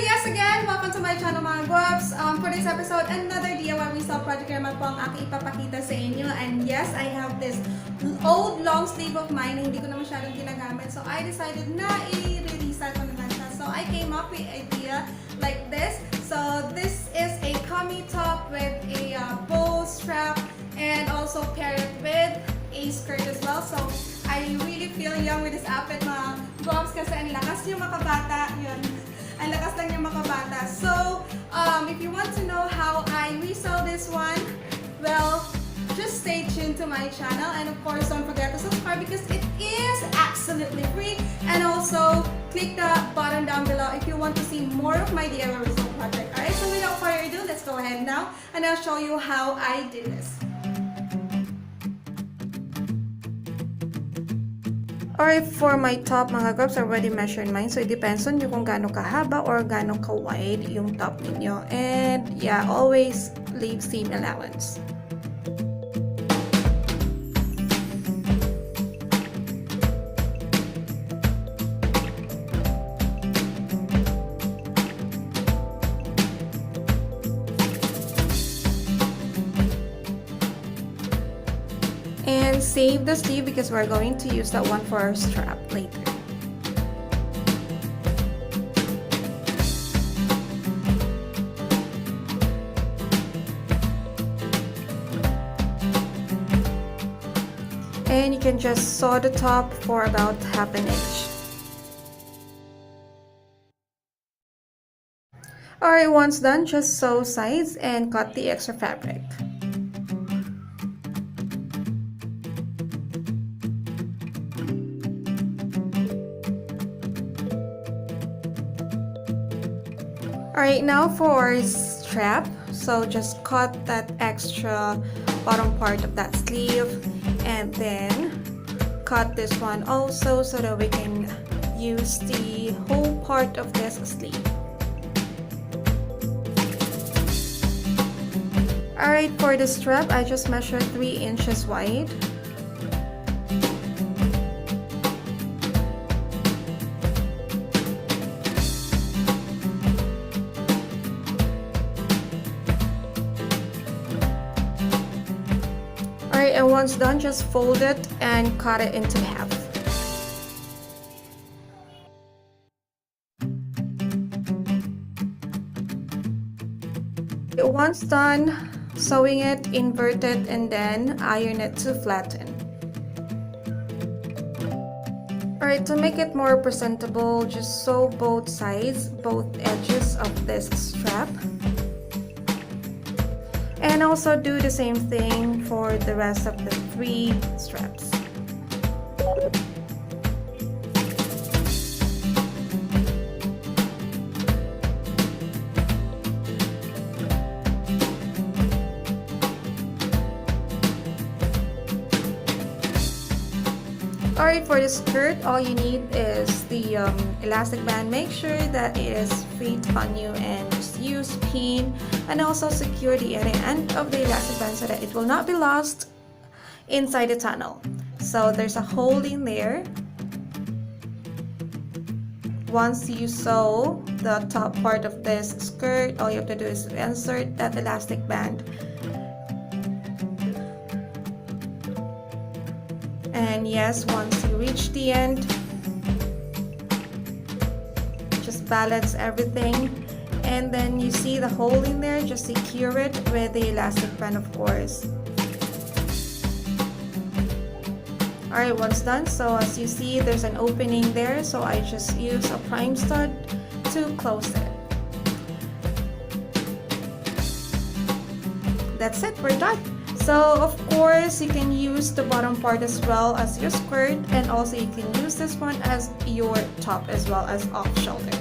yes again! Welcome to my channel mga gwapz. For this episode, another DIY resale project naman po ang aking ipapakita sa inyo. And yes, I have this old long sleeve of mine na hindi ko na masyadong ginagamit. So I decided na i-restyle ko naman siya. So I came up with an idea like this. So this is a Cami top with a bow strap and also pair it with a skirt as well. So I really feel young with this outfit mga gwapz kasi ang lakas niyo makabata. Yun. Ang lakas lang yung makabata. So, if you want to know how I resell this one, well, just stay tuned to my channel. And of course, don't forget to subscribe because it is absolutely free. And also, click the button down below if you want to see more of my DIY resale project. Alright, so without further ado, let's go ahead now and I'll show you how I did this. Alright, for my top mga gwapz, I already measured mine. So, it depends on you kung gaano kahaba or gaano ka-wide yung top ninyo. And, yeah, always leave seam allowance. And save the sleeve because we're going to use that one for our strap later. And you can just sew the top for about ½ inch. Alright, once done, just sew sides and cut the extra fabric. Alright, now for our strap, so just cut that extra bottom part of that sleeve and then cut this one also so that we can use the whole part of this sleeve. Alright, for the strap, I just measured 3 inches wide. Alright, and once done, just fold it and cut it into half. Once done, sewing it, invert it, and then iron it to flatten. Alright, to make it more presentable, just sew both sides, both edges of this strap. And also do the same thing for the rest of the 3 straps. Alright, for the skirt, all you need is the elastic band. Make sure that it is fit on you and just use pin and also secure the end of the elastic band so that it will not be lost inside the tunnel. So there's a hole in there. Once you sew the top part of this skirt, all you have to do is insert that elastic band. And yes, once you reach the end, just balance everything. And then you see the hole in there, just secure it with the elastic band, of course. Alright, once done, so as you see, there's an opening there. So I just use a prime stud to close it. That's it, we're done. So, of course, you can use the bottom part as well as your skirt, and also you can use this one as your top as well as off shoulder.